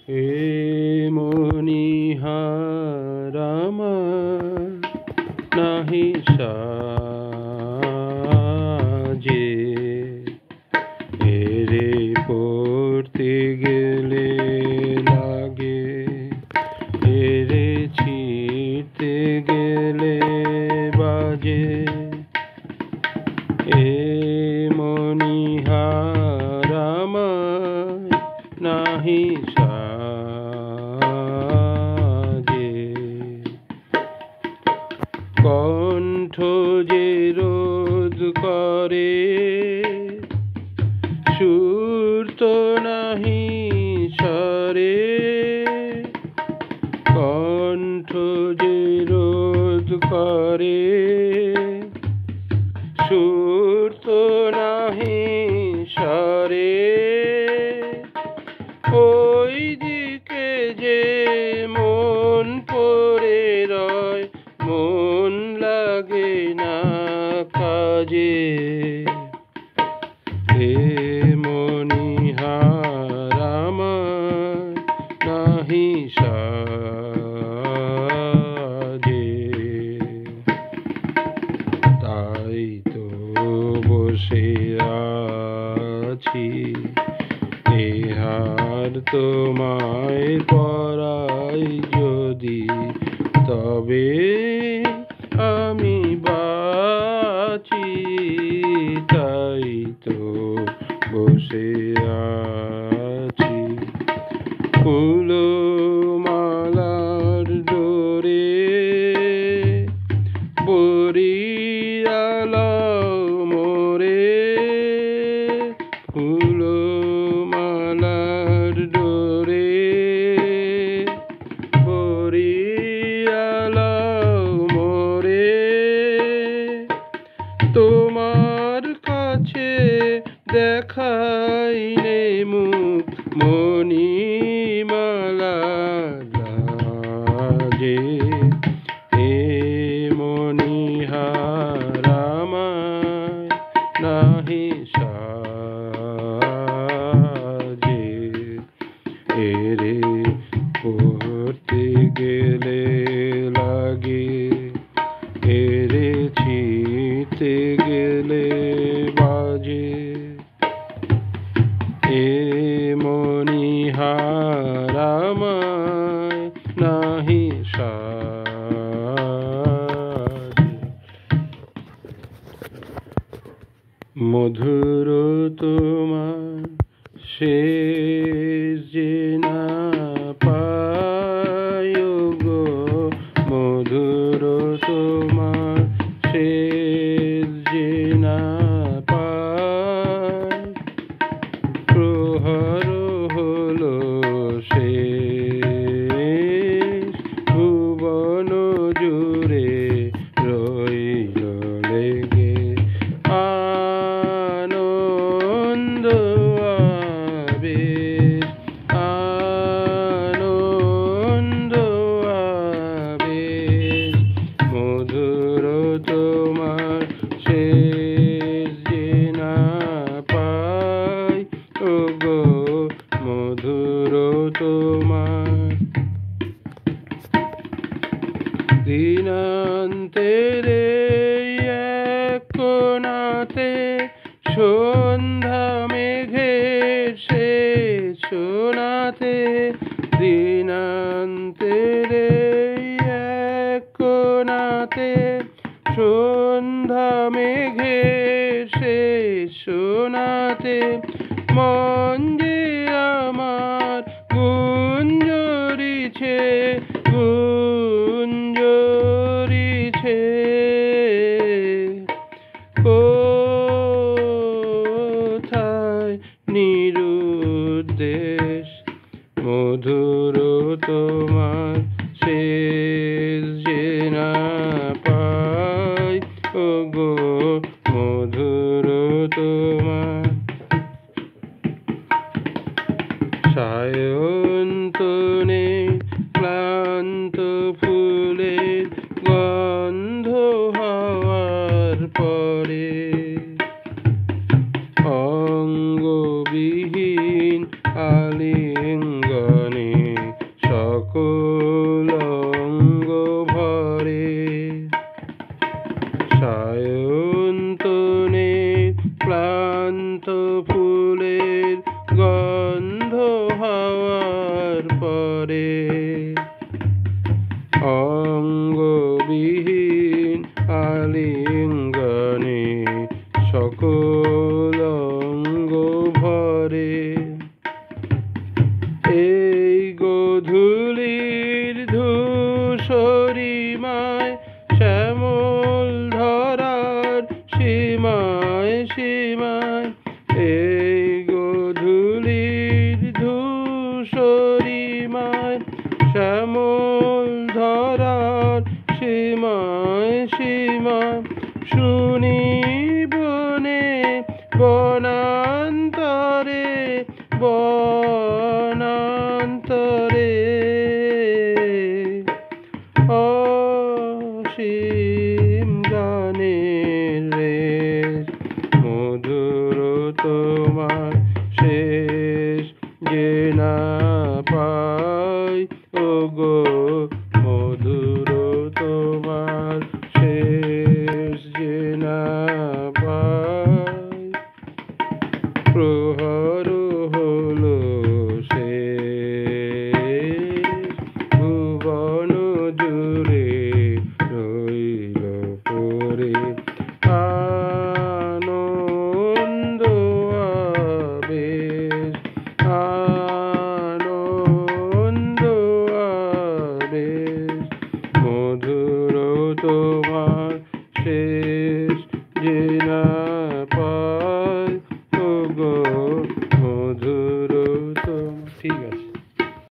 হে মনিহার আমার নাহি সাজে, এরে পড়তে গেলে লাগে, এরে ছিঁড়তে গেলে বাজে। এ মনিহার আমার নাহি সাজে, কণ্ঠ যে রোধ করে সুর তো নাহি সরে, কণ্ঠ যে রোধ করে সুর তো নাহি সরে। ওই দিকে যে মন পড়ে রয়, মন লাগে না কাজে। হে মনিহার আমার নাহি সাজে, তাই তো বসে আছি, এহার তোমায় পরাই যদি, তবে আমি বাঁচি। তাই তো বসে আছি, ফুল মালার ডোরে বরিয়ালাও মোরে, ফুল মালার ডোরে বরিয়ালাও মোরে। তোমার কাছে দেখাই নে মুখ মণিমালা লাজে। হে মনিহার আমায় নাহি সাজে, এরে পড়তে গেলে লাগে, এরে ছিঁড়তে গেলে বাজে। এ মনিহার আমায় নাহি সাজে। মধুর তোমার শেষ যে না পাই গো, মধুর তোমার শেষ যে না পাই, প্রহর হলো শেষ, ভুবন জুড়ে রইল লেগে আনন্দ আবেশ, আনন্দ আবেশ। মধুর তোমার শেষ যে না পাই ওগো, মধুর তোমার। দিনান্তের এক কোণাতে সন্ধ্যা মেঘের শেষ সোনাতে, দিনান্তের এক কোণাতে সন্ধ্যা মেঘের শেষ সোনাতে, মন যে আমার গুঞ্জরিছে, গুঞ্জরিছে। কোথায় নিরুদ্দেশ, মধুর তোমার শেষ যে না পাই ওগো, মধুর তোমার। সায়ন্তনে ক্লান্ত ফুলের গন্ধ হওয়ার পরে, অঙ্গবিহীন আলিঙ্গনে পরে অঙ্গবিহীন আলিঙ্গনে সকল অঙ্গ ভরে এই গোধূলির ধূসরিমায় শ্যামল ধরার সীমায় সীমায় এই গোধূলির ধূসরিমায় শ্যামল ধরার সীমায় সীমায়